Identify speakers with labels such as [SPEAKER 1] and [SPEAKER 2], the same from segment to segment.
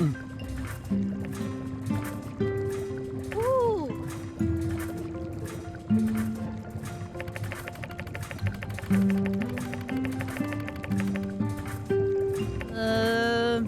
[SPEAKER 1] Ooh. Uh...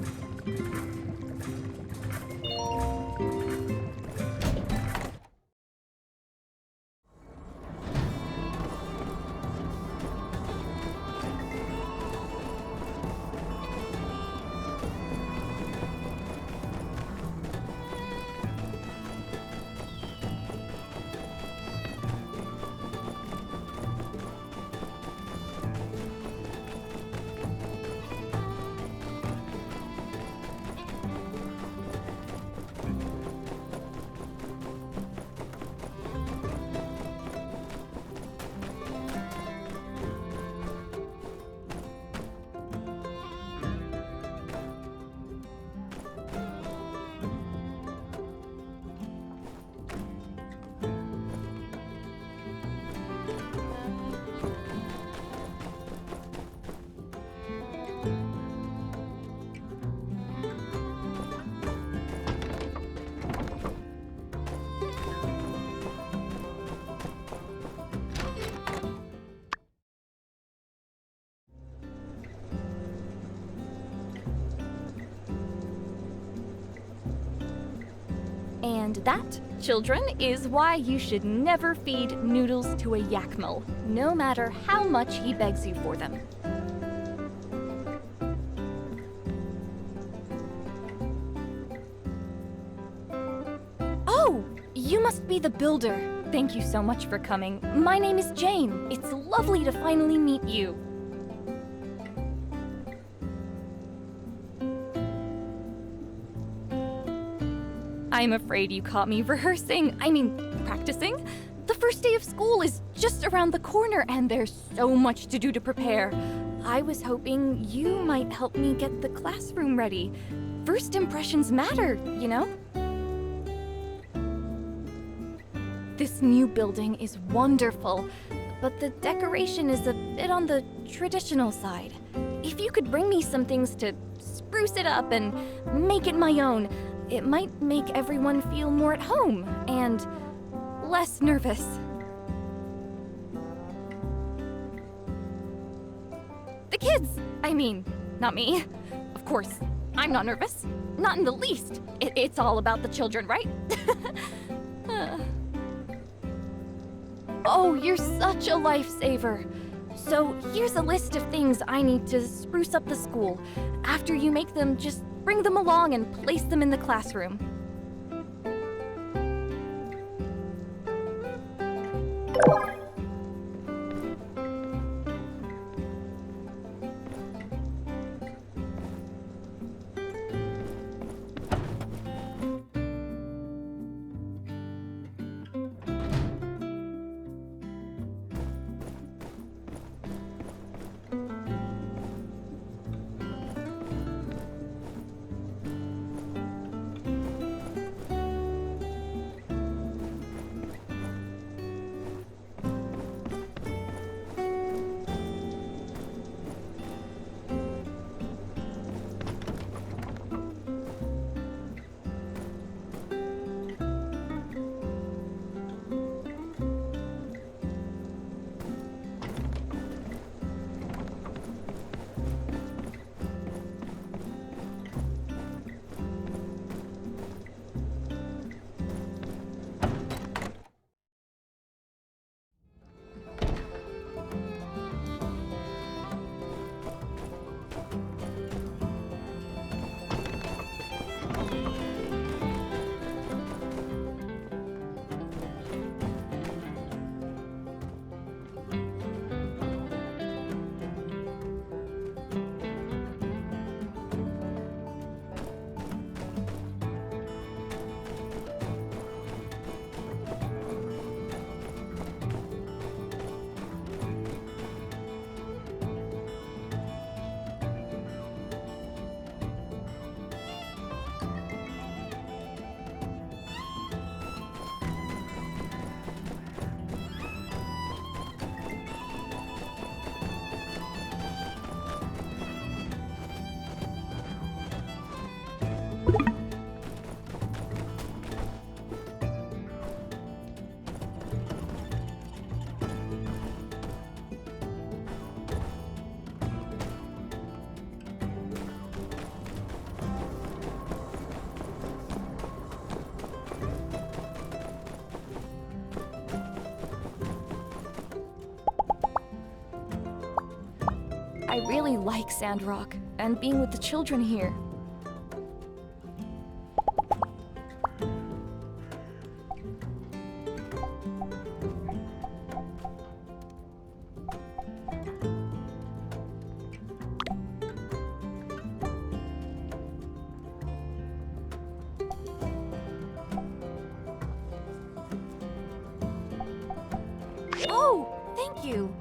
[SPEAKER 1] And that, children, is why you should never feed noodles to a yakmel, no matter how much he begs you for them. Oh, you must be the builder. Thank you so much for coming. My name is Jane. It's lovely to finally meet you. I'm afraid you caught me practicing. The first day of school is just around the corner and there's so much to do to prepare. I was hoping you might help me get the classroom ready. First impressions matter, you know? This new building is wonderful, but the decoration is a bit on the traditional side. If you could bring me some things to spruce it up and make it my own, it might make everyone feel more at home and less nervous. The kids, not me. Of course, I'm not nervous. Not in the least. It's all about the children, right? Oh, you're such a lifesaver. So here's a list of things I need to spruce up the school. After you make them, just bring them along and place them in the classroom. I really like Sandrock and being with the children here. Oh, thank you.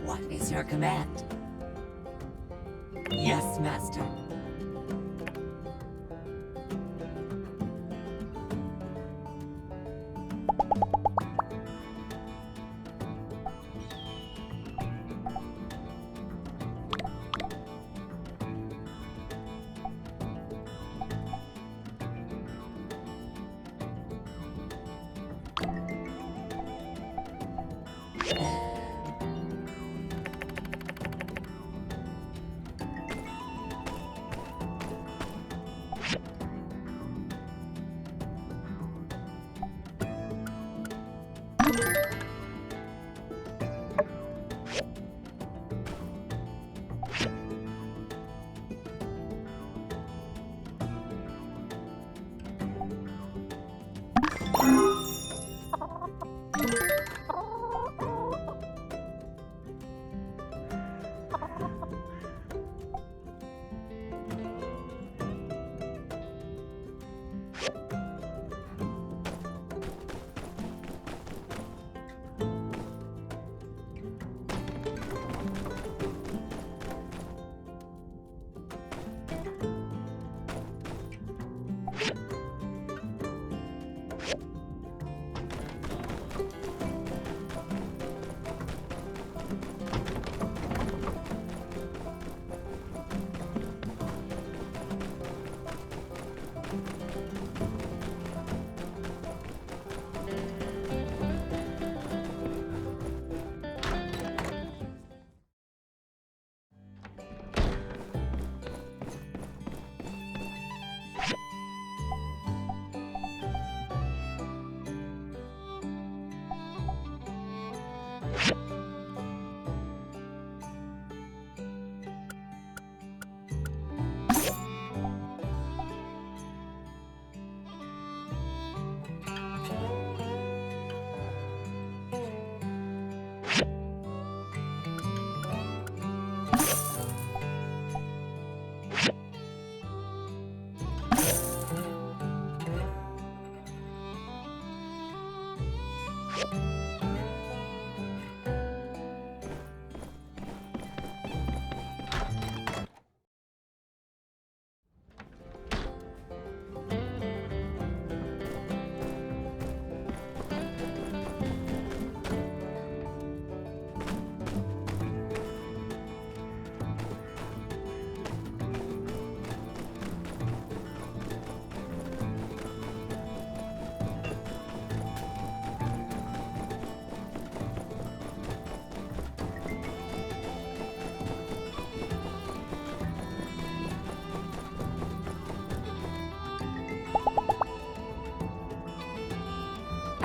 [SPEAKER 2] What is your command? Yes, Master.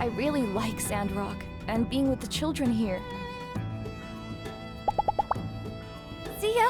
[SPEAKER 1] I really like Sandrock and being with the children here. See ya!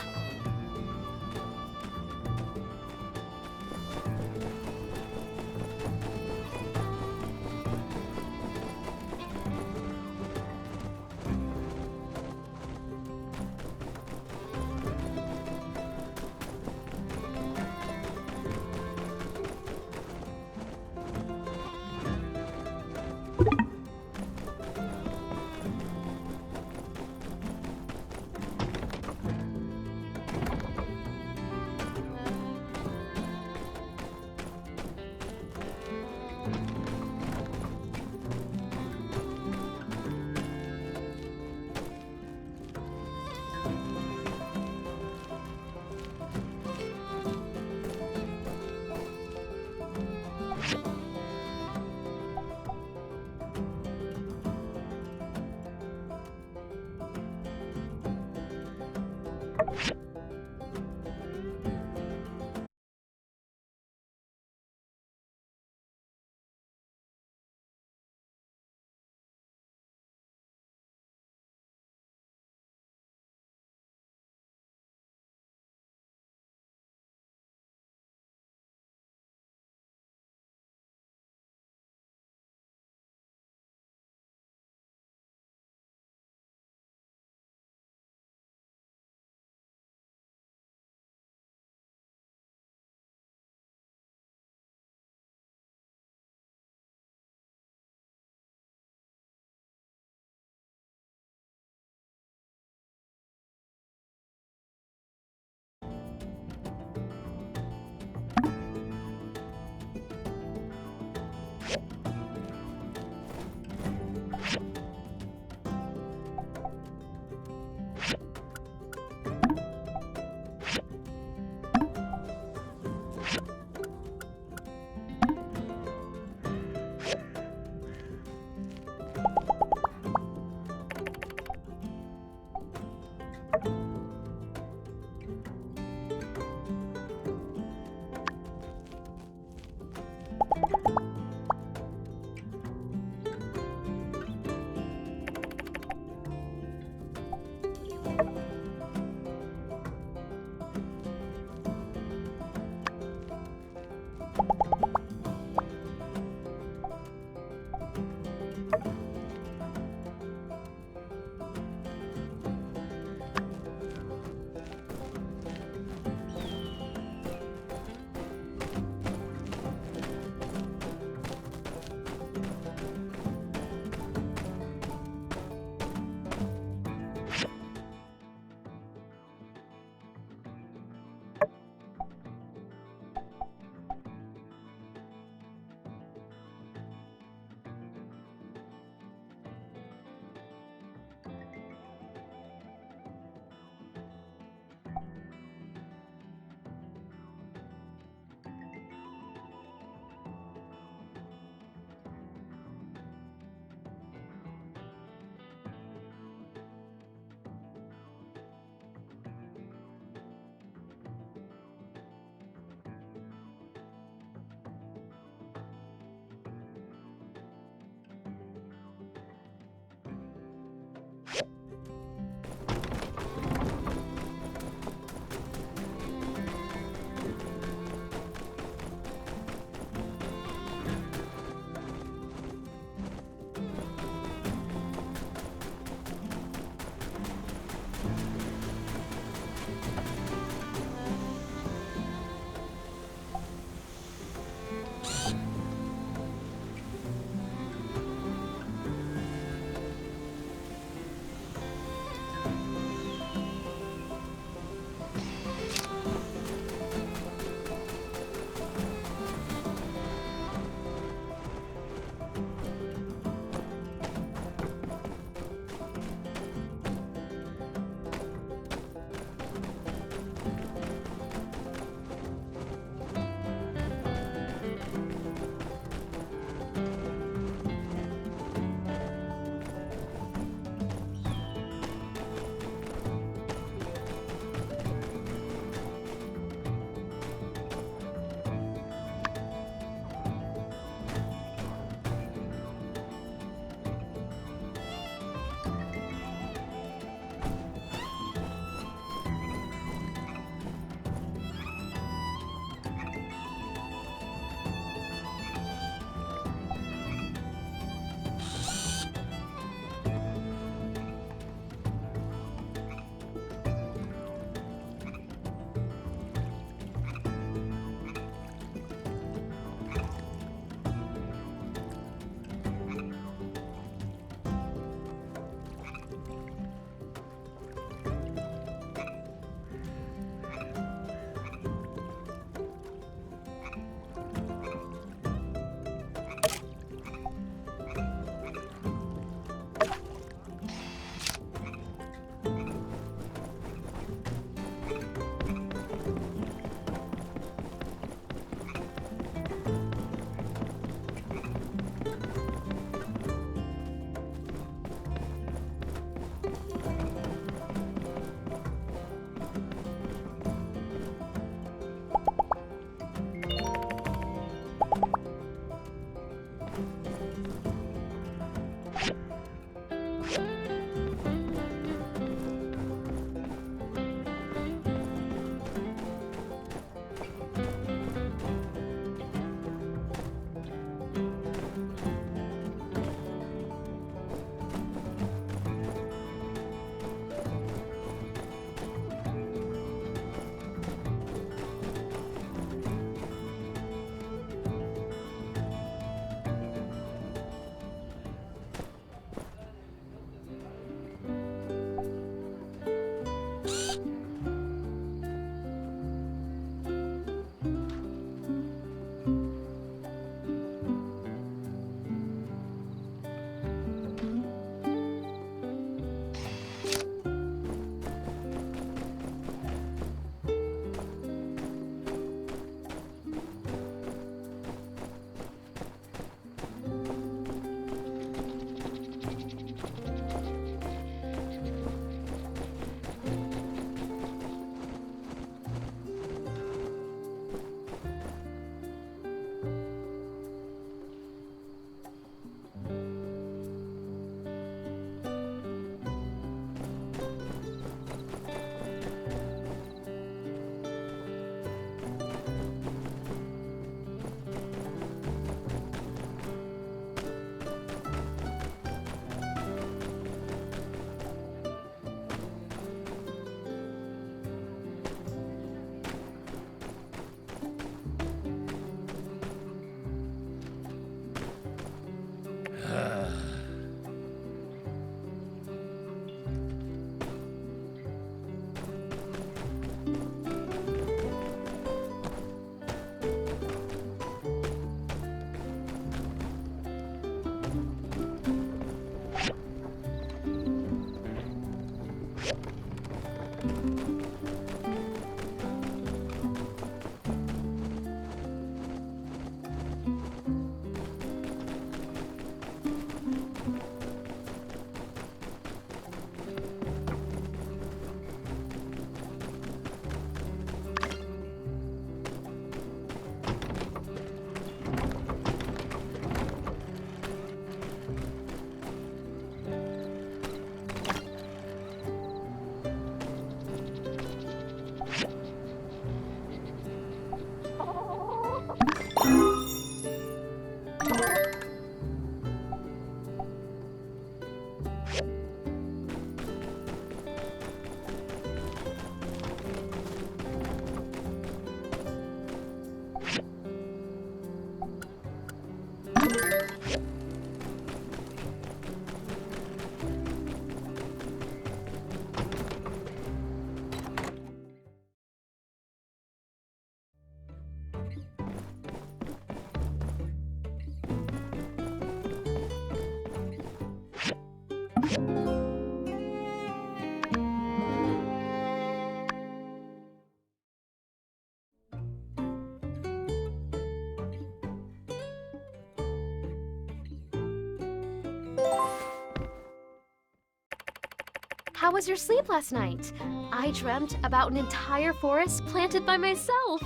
[SPEAKER 3] How was your sleep last night? I dreamt about an entire forest planted by myself.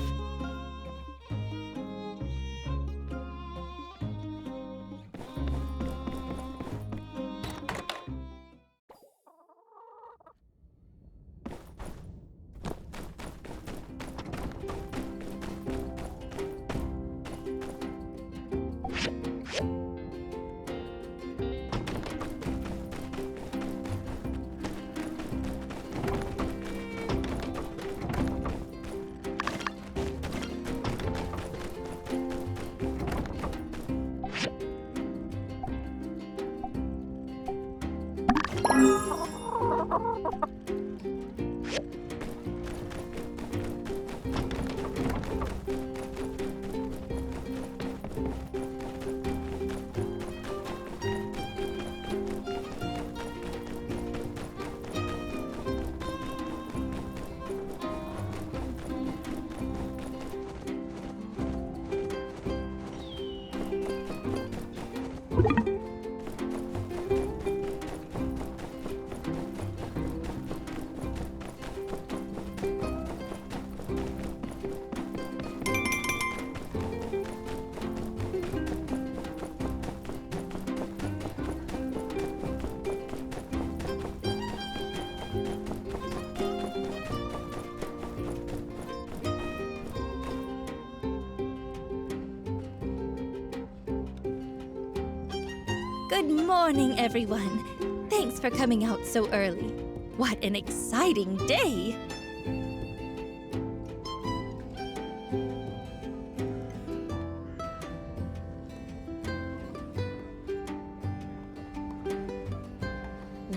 [SPEAKER 4] Good morning, everyone. Thanks for coming out so early. What an exciting day!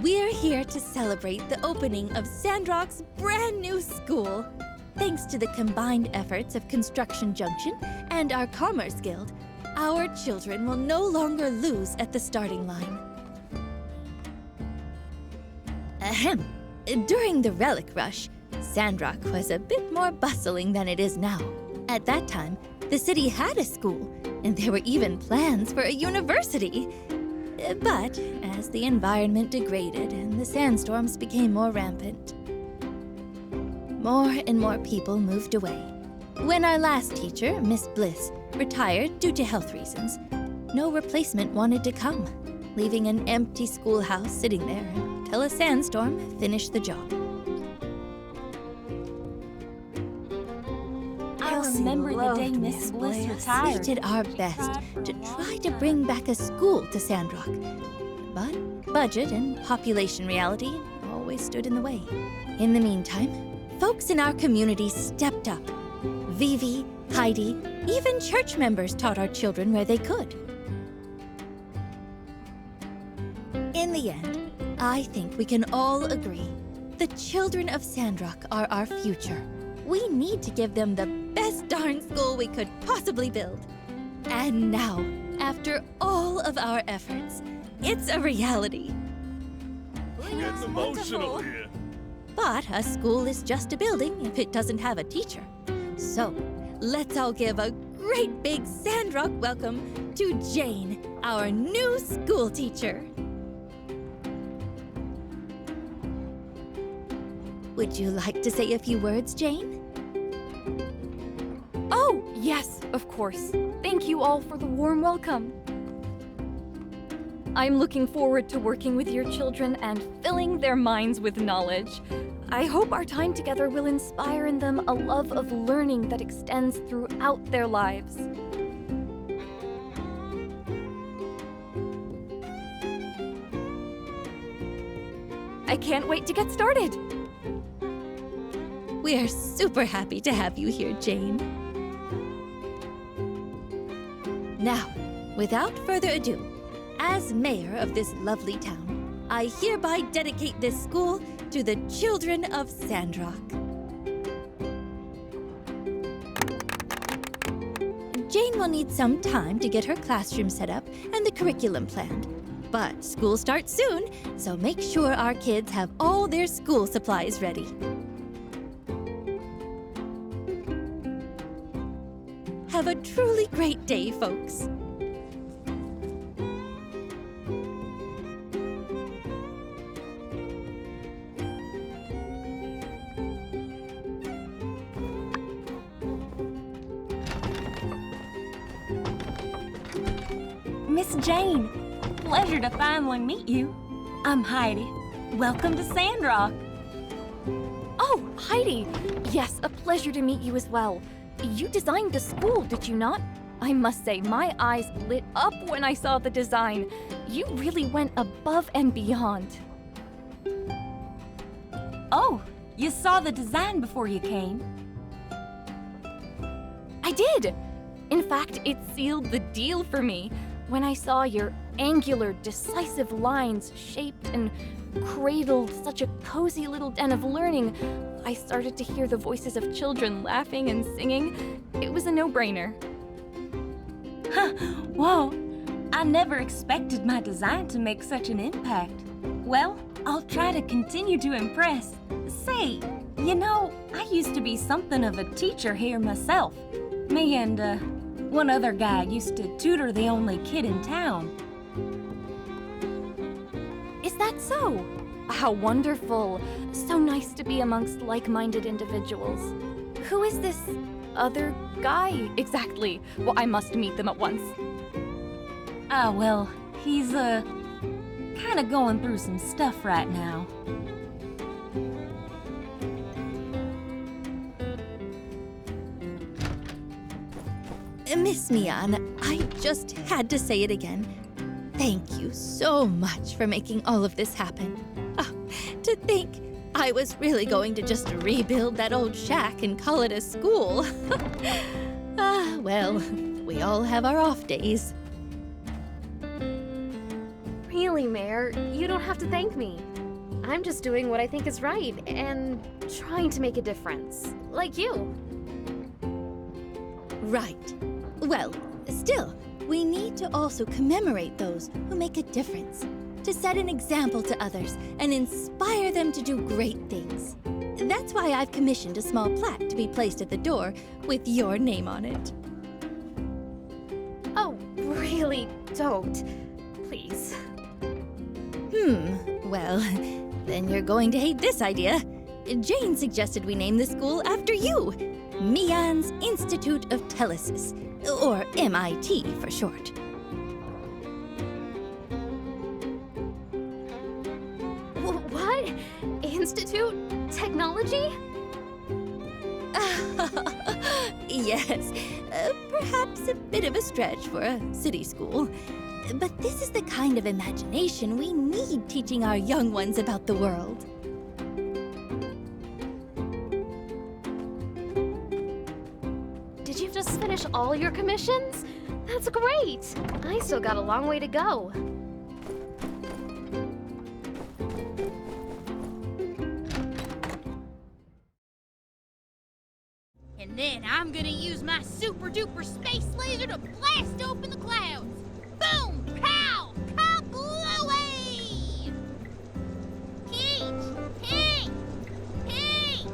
[SPEAKER 4] We're here to celebrate the opening of Sandrock's brand new school. Thanks to the combined efforts of Construction Junction and our Commerce Guild, our children will no longer lose at the starting line. Ahem. During the Relic Rush, Sandrock was a bit more bustling than it is now. At that time, the city had a school, and there were even plans for a university. But as the environment degraded and the sandstorms became more rampant, more and more people moved away. When our last teacher, Miss Bliss, retired due to health reasons, no replacement wanted to come, leaving an empty schoolhouse sitting there until a sandstorm finished the job.
[SPEAKER 5] I remember the day Miss Bliss retired.
[SPEAKER 4] We did our best to try to bring back a school to Sandrock, but budget and population reality always stood in the way. In the meantime, folks in our community stepped up. Vivi, Heidi, even church members taught our children where they could. In the end, I think we can all agree. The children of Sandrock are our future. We need to give them the best darn school we could possibly build. And now, after all of our efforts, it's a reality.
[SPEAKER 6] Getting emotional here.
[SPEAKER 4] But a school is just a building if it doesn't have a teacher. So, let's all give a great big Sandrock welcome to Jane, our new school teacher. Would you like to say a few words, Jane?
[SPEAKER 1] Oh, yes, of course. Thank you all for the warm welcome. I'm looking forward to working with your children and filling their minds with knowledge. I hope our time together will inspire in them a love of learning that extends throughout their lives. I can't wait to get started.
[SPEAKER 4] We are super happy to have you here, Jane. Now, without further ado, as mayor of this lovely town, I hereby dedicate this school to the children of Sandrock. Jane will need some time to get her classroom set up and the curriculum planned. But school starts soon, so make sure our kids have all their school supplies ready. Have a truly great day, folks.
[SPEAKER 5] Miss Jane, pleasure to finally meet you. I'm Heidi. Welcome to Sandrock.
[SPEAKER 1] Oh, Heidi! Yes, a pleasure to meet you as well. You designed the school, did you not? I must say, my eyes lit up when I saw the design. You really went above and beyond.
[SPEAKER 5] Oh, you saw the design before you came.
[SPEAKER 1] I did! In fact, it sealed the deal for me. When I saw your angular, decisive lines shaped and cradled such a cozy little den of learning, I started to hear the voices of children laughing and singing. It was a no-brainer.
[SPEAKER 5] Whoa, I never expected my design to make such an impact. Well, I'll try to continue to impress. Say, you know, I used to be something of a teacher here myself. Me and, one other guy used to tutor the only kid in town.
[SPEAKER 1] Is that so? How wonderful. So nice to be amongst like-minded individuals. Who is this other guy exactly? Well, I must meet them at once.
[SPEAKER 5] Ah, well, he's, kinda going through some stuff right now.
[SPEAKER 4] Miss Mian, I just had to say it again. Thank you so much for making all of this happen. To think I was really going to just rebuild that old shack and call it a school. Well, we all have our off days.
[SPEAKER 3] Really, Mayor, you don't have to thank me. I'm just doing what I think is right and trying to make a difference. Like you.
[SPEAKER 4] Right. Well, still, we need to also commemorate those who make a difference, to set an example to others and inspire them to do great things. That's why I've commissioned a small plaque to be placed at the door with your name on it.
[SPEAKER 3] Oh, really don't. Please.
[SPEAKER 4] Well, then you're going to hate this idea. Jane suggested we name the school after you, Mian's Institute of Telesis, or MIT for short.
[SPEAKER 3] What? Institute? Technology?
[SPEAKER 4] Yes, perhaps a bit of a stretch for a city school. But this is the kind of imagination we need teaching our young ones about the world.
[SPEAKER 3] Did you just finish all your commissions? That's great! I still got a long way to go.
[SPEAKER 7] And I'm gonna use my super duper space laser to blast open the clouds. Boom! Pow! Kablooey! Peach! Pink! Pink!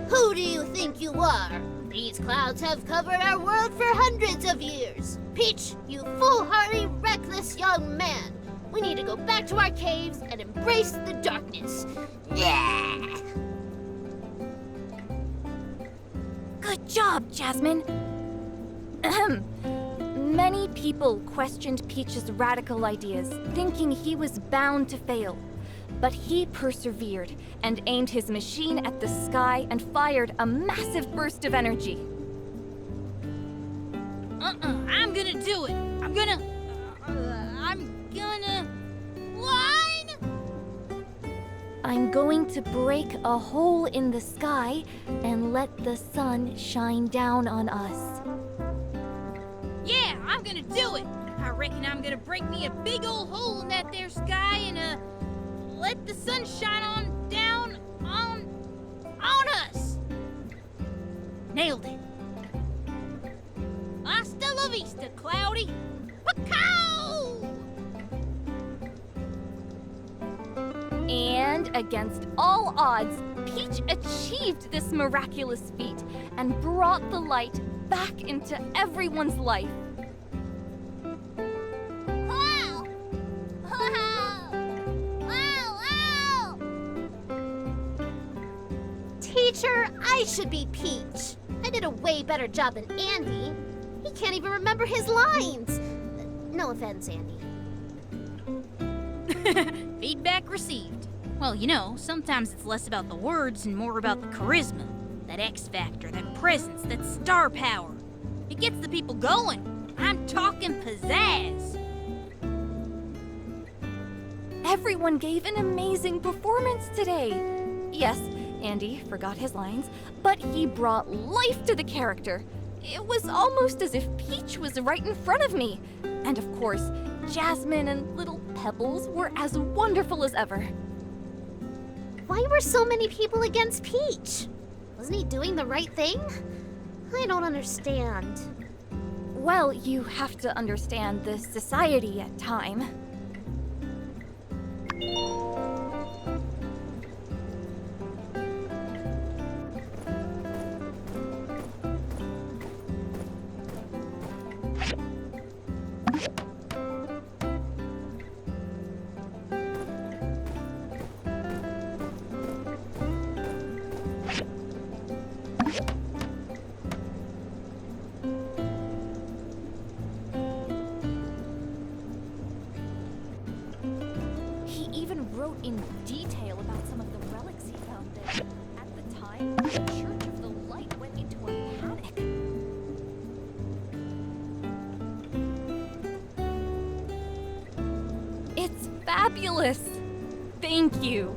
[SPEAKER 8] Who do you think you are? These clouds have covered our world for hundreds of years. Peach, you foolhardy, reckless young man. We need to go back to our caves and embrace the darkness. Yeah!
[SPEAKER 1] Good job, Jasmine. Ahem. Many people questioned Peach's radical ideas, thinking he was bound to fail. But he persevered and aimed his machine at the sky and fired a massive burst of energy.
[SPEAKER 7] I'm gonna do it. I'm gonna line.
[SPEAKER 1] I'm going to break a hole in the sky and let the sun shine down on us.
[SPEAKER 7] Yeah, I'm gonna do it. I reckon I'm gonna break me a big old hole in that there sky and let the sun shine on down on us. Nailed it. Hasta la vista, Cloudy. Pacow!
[SPEAKER 1] And against all odds, Peach achieved this miraculous feat and brought the light back into everyone's life.
[SPEAKER 8] Wow! Wow! Wow! Wow! Teacher, I should be Peach. I did a way better job than Andy. He can't even remember his lines. No offense, Andy.
[SPEAKER 7] Feedback received. Well, you know, sometimes it's less about the words and more about the charisma. That X factor, that presence, that star power. It gets the people going. I'm talking pizzazz.
[SPEAKER 1] Everyone gave an amazing performance today. Yes, Andy forgot his lines, but he brought life to the character. It was almost as if Peach was right in front of me. And of course, Jasmine and little Pebbles were as wonderful as ever.
[SPEAKER 8] Why were so many people against Peach? Wasn't he doing the right thing? I don't understand.
[SPEAKER 1] Well, you have to understand the society at time. Wrote in detail about some of the relics he found there. At the time, the Church of the Light went into a panic. It's fabulous! Thank you!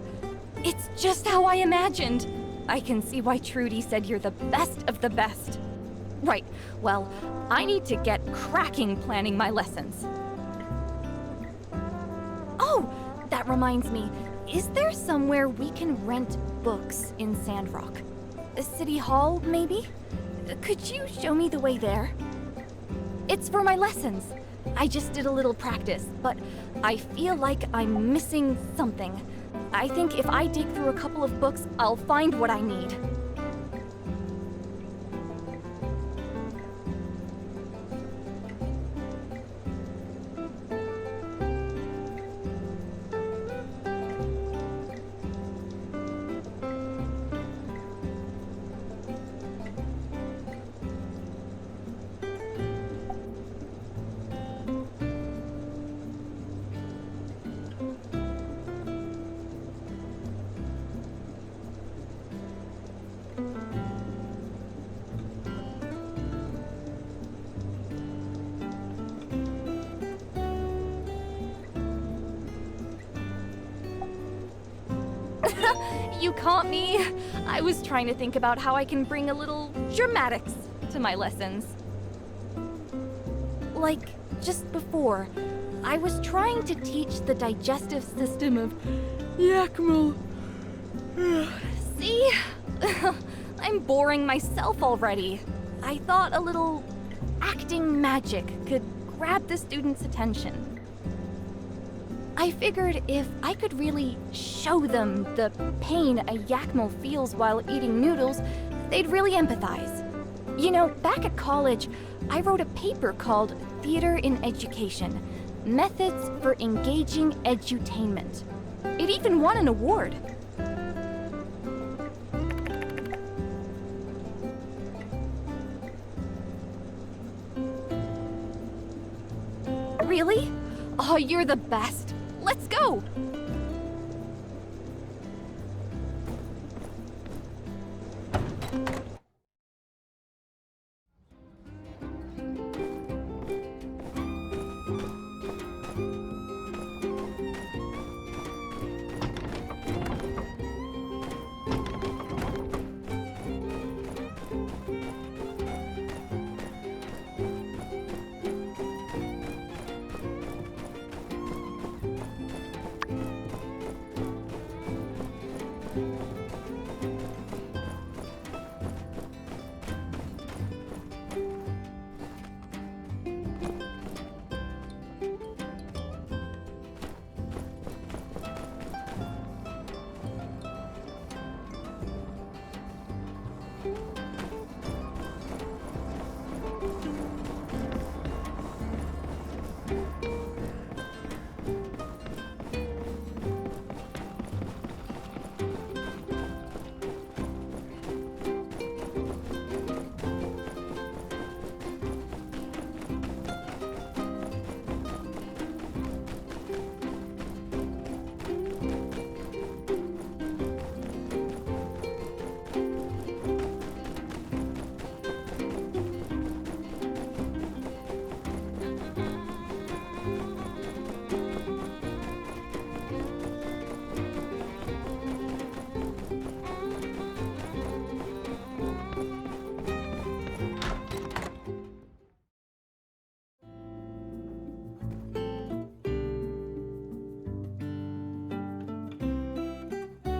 [SPEAKER 1] It's just how I imagined. I can see why Trudy said you're the best of the best. Right, well, I need to get cracking planning my lessons. Oh! That reminds me, is there somewhere we can rent books in Sandrock? A city hall, maybe? Could you show me the way there? It's for my lessons. I just did a little practice, but I feel like I'm missing something. I think if I dig through a couple of books, I'll find what I need. You caught me. I was trying to think about how I can bring a little dramatics to my lessons. Like, just before, I was trying to teach the digestive system of Yakmal. See? I'm boring myself already. I thought a little acting magic could grab the students' attention. I figured if I could really show them the pain a Yakmo feels while eating noodles, they'd really empathize. You know, back at college, I wrote a paper called Theater in Education, Methods for Engaging Edutainment. It even won an award. Really? Oh, you're the best. Let's go!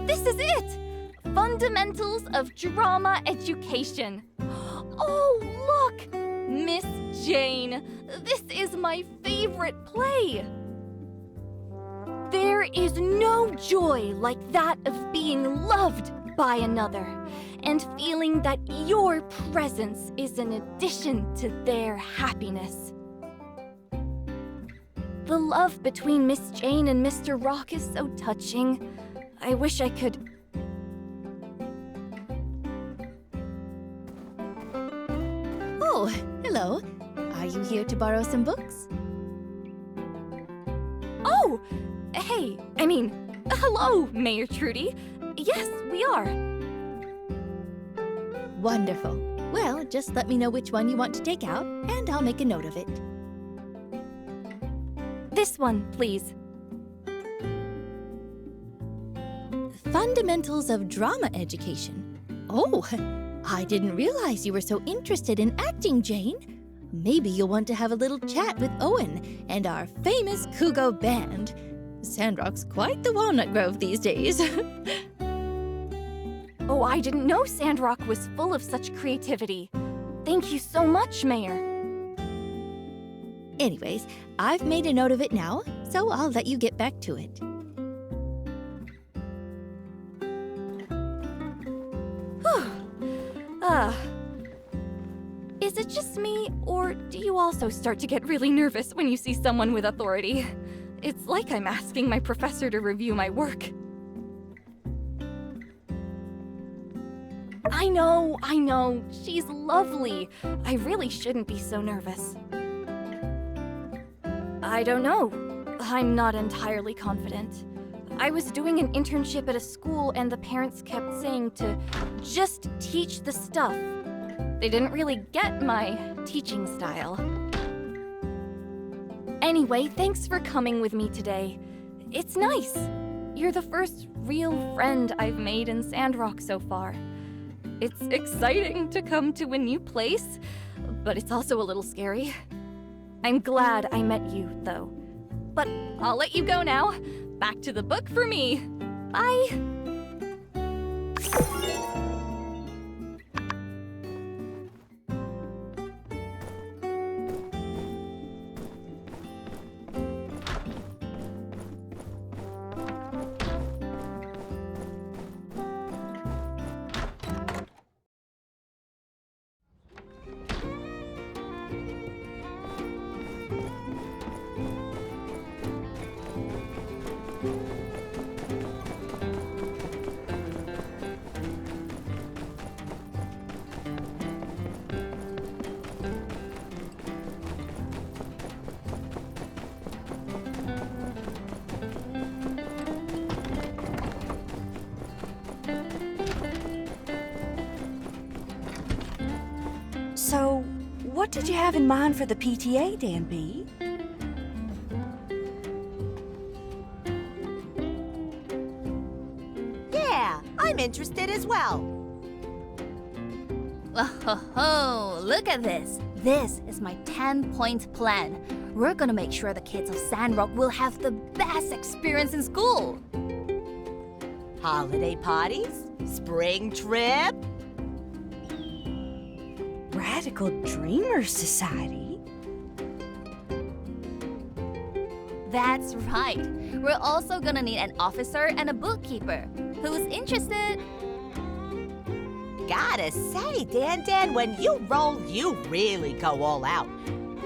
[SPEAKER 1] This is it! Fundamentals of Drama Education. Oh, look! Miss Jane, this is my favorite play. There is no joy like that of being loved by another and feeling that your presence is an addition to their happiness. The love between Miss Jane and Mr. Rock is so touching. I wish I could...
[SPEAKER 4] Oh, hello. Are you here to borrow some books?
[SPEAKER 1] Oh! Hey, hello, Mayor Trudy. Yes, we are.
[SPEAKER 4] Wonderful. Well, just let me know which one you want to take out, and I'll make a note of it.
[SPEAKER 1] This one, please.
[SPEAKER 4] Fundamentals of Drama Education. Oh, I didn't realize you were so interested in acting, Jane. Maybe you'll want to have a little chat with Owen and our famous Kugo band. Sandrock's quite the walnut grove these days.
[SPEAKER 1] Oh, I didn't know Sandrock was full of such creativity. Thank you so much, Mayor.
[SPEAKER 4] Anyways, I've made a note of it now, so I'll let you get back to it.
[SPEAKER 1] Is it just me, or do you also start to get really nervous when you see someone with authority? It's like I'm asking my professor to review my work. I know, she's lovely. I really shouldn't be so nervous. I don't know. I'm not entirely confident. I was doing an internship at a school and the parents kept saying to just teach the stuff. They didn't really get my teaching style. Anyway, thanks for coming with me today. It's nice. You're the first real friend I've made in Sandrock so far. It's exciting to come to a new place, but it's also a little scary. I'm glad I met you, though. But I'll let you go now. Back to the book for me. Bye.
[SPEAKER 9] What did you have in mind for the PTA, Danby?
[SPEAKER 10] Yeah, I'm interested as well.
[SPEAKER 1] Oh, look at this. This is my 10-point plan. We're gonna make sure the kids of Sandrock will have the best experience in school.
[SPEAKER 10] Holiday parties? Spring trip?
[SPEAKER 9] Radical Dreamers Society?
[SPEAKER 1] That's right. We're also gonna need an officer and a bookkeeper. Who's interested?
[SPEAKER 10] Gotta say, Dan, when you roll, you really go all out.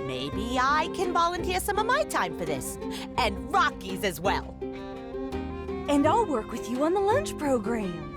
[SPEAKER 10] Maybe I can volunteer some of my time for this. And Rocky's as well.
[SPEAKER 9] And I'll work with you on the lunch program.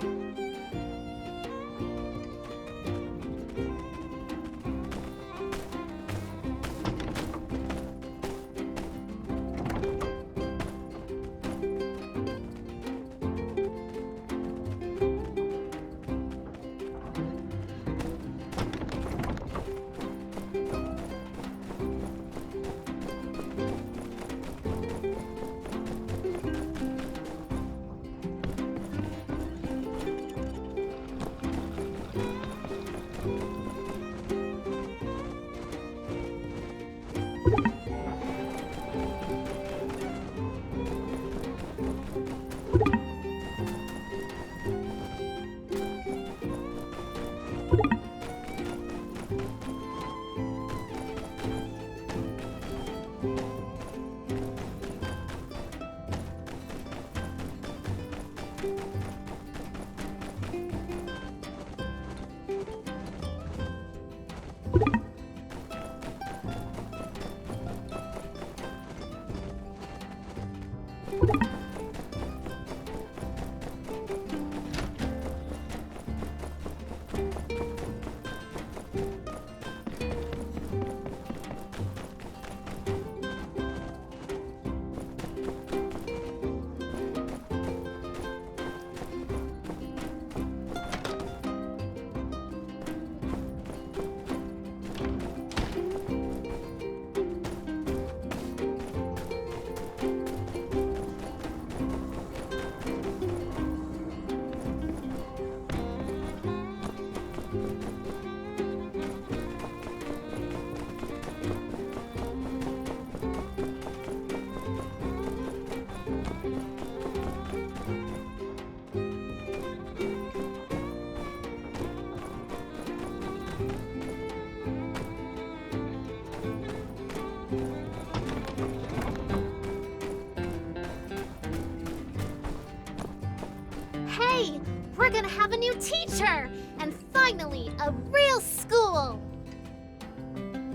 [SPEAKER 8] Hey, we're gonna have a new teacher! And finally, a real school!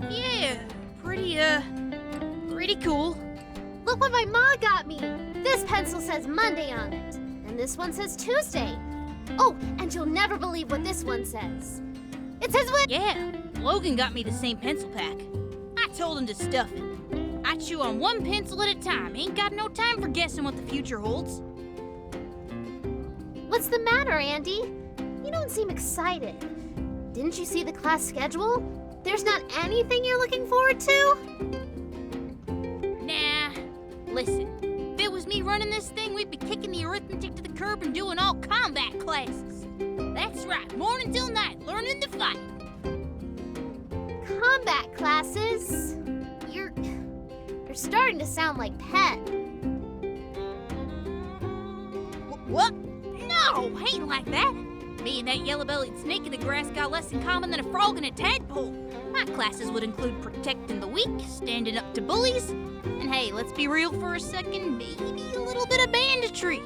[SPEAKER 7] Yeah, pretty cool.
[SPEAKER 8] Look what my ma got me! This pencil says Monday on it, and this one says Tuesday. Oh, and you'll never believe what this one says. It says what?
[SPEAKER 7] Yeah, Logan got me the same pencil pack. I told him to stuff it. I chew on one pencil at a time. Ain't got no time for guessing what the future holds.
[SPEAKER 8] What's the matter, Andy? You don't seem excited. Didn't you see the class schedule? There's not anything you're looking forward to?
[SPEAKER 7] Nah, listen. If it was me running this thing, we'd be kicking the arithmetic to the curb and doing all combat classes. That's right, morning till night, learning to fight.
[SPEAKER 8] Combat classes? You're starting to sound like Penn.
[SPEAKER 7] What? No, ain't like that. Me and that yellow-bellied snake in the grass got less in common than a frog and a tadpole. My classes would include protecting the weak, standing up to bullies, and hey, let's be real for a second, maybe a little bit of banditry.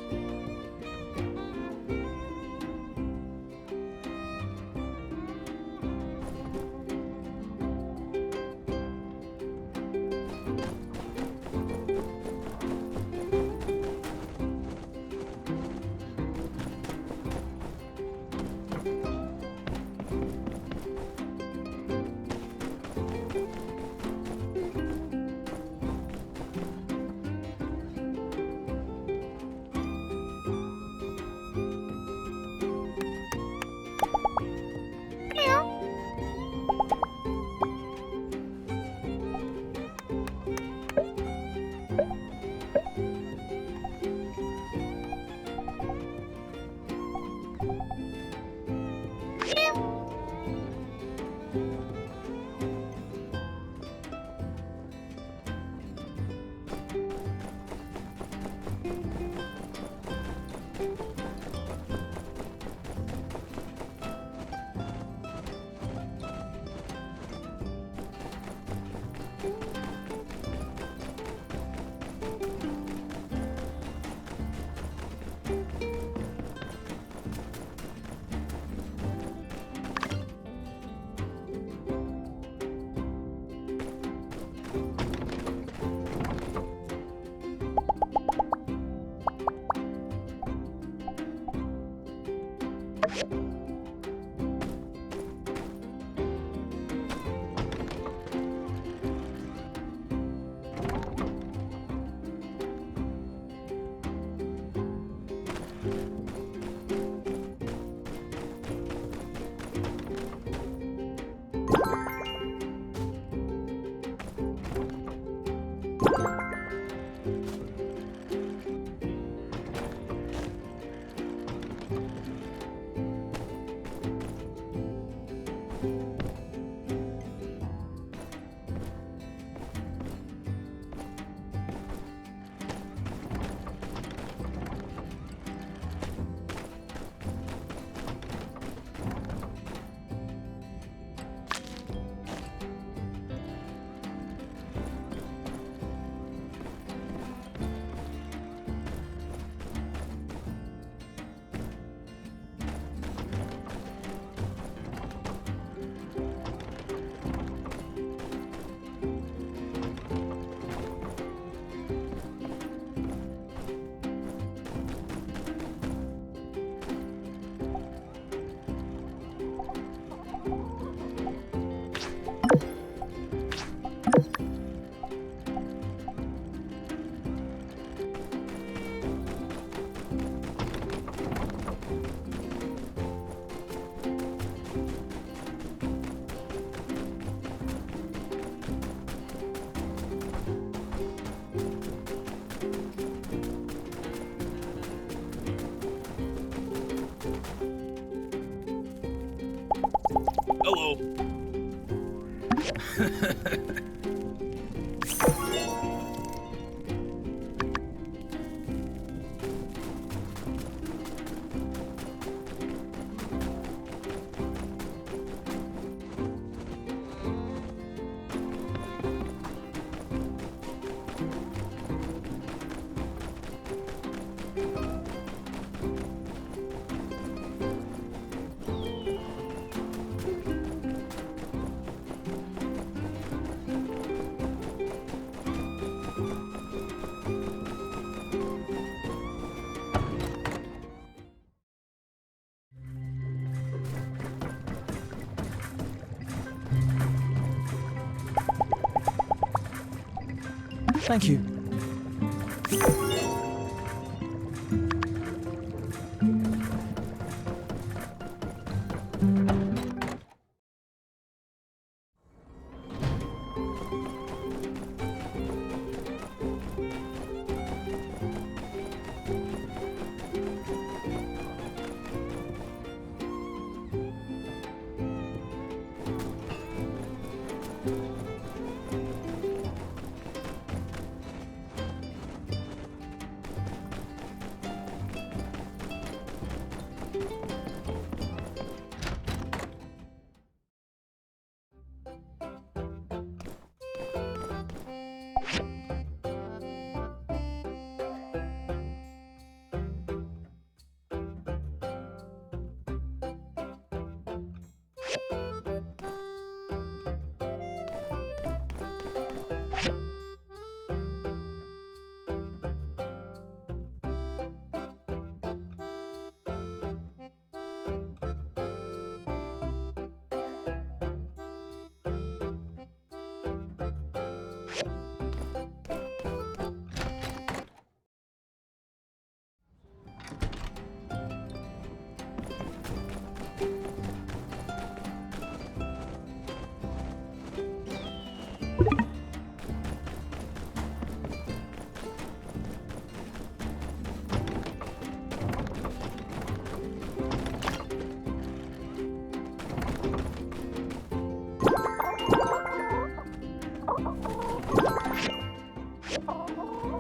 [SPEAKER 6] Hello.
[SPEAKER 11] Thank you.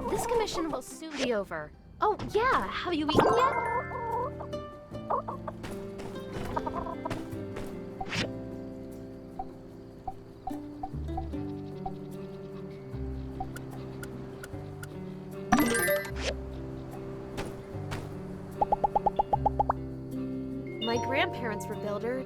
[SPEAKER 3] This commission will soon be over. Oh, yeah. Have you eaten yet? My grandparents were builders.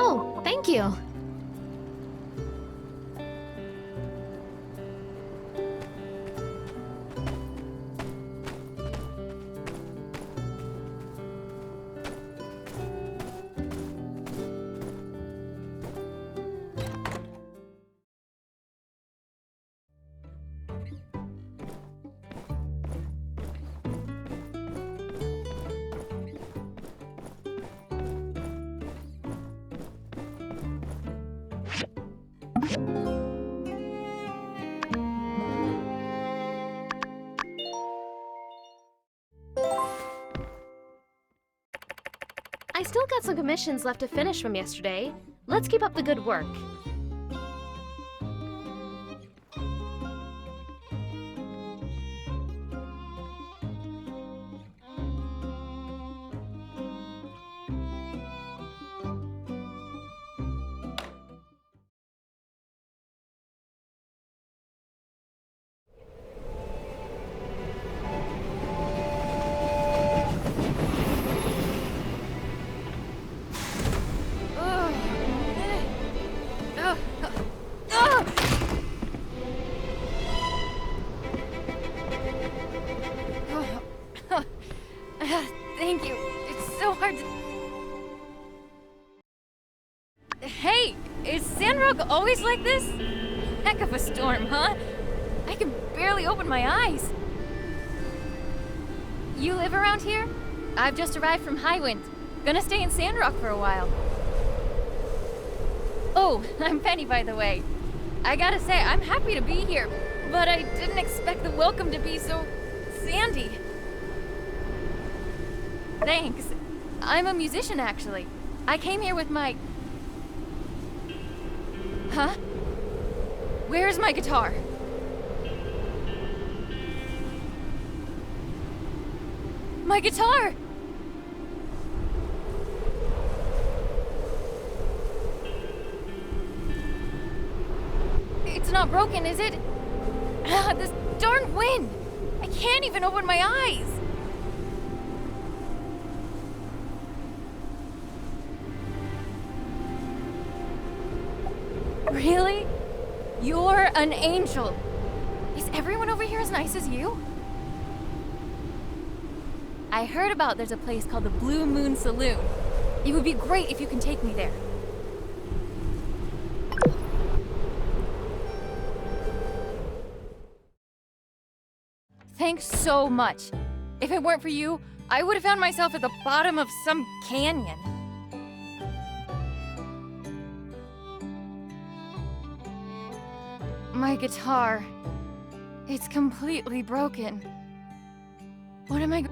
[SPEAKER 3] Oh, thank you. I still got some commissions left to finish from yesterday. Let's keep up the good work.
[SPEAKER 1] Thank you. It's so hard to... Hey, is Sandrock always like this? Heck of a storm, huh? I can barely open my eyes. You live around here? I've just arrived from Highwind. Gonna stay in Sandrock for a while. Oh, I'm Penny, by the way. I gotta say, I'm happy to be here, but I didn't expect the welcome to be so sandy. Thanks. I'm a musician, actually. I came here with my... Huh? Where's my guitar? My guitar! It's not broken, is it? This darn wind! I can't even open my eyes! Really? You're an angel. Is everyone over here as nice as you? I heard about there's a place called the Blue Moon Saloon. It would be great if you can take me there. Thanks so much. If it weren't for you, I would have found myself at the bottom of some canyon. My guitar. It's completely broken. What am I...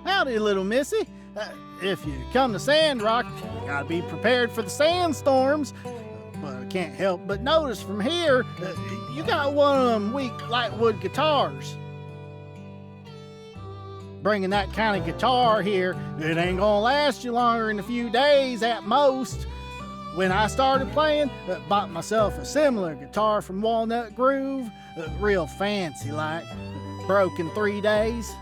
[SPEAKER 11] Howdy, little missy. If you come to Sandrock, you gotta be prepared for the sandstorms. But can't help but notice from here, you got one of them weak lightwood guitars. Bringing that kind of guitar here, it ain't gonna last you longer than a few days at most. When I started playing, bought myself a similar guitar from Walnut Groove, real fancy like, broke in 3 days.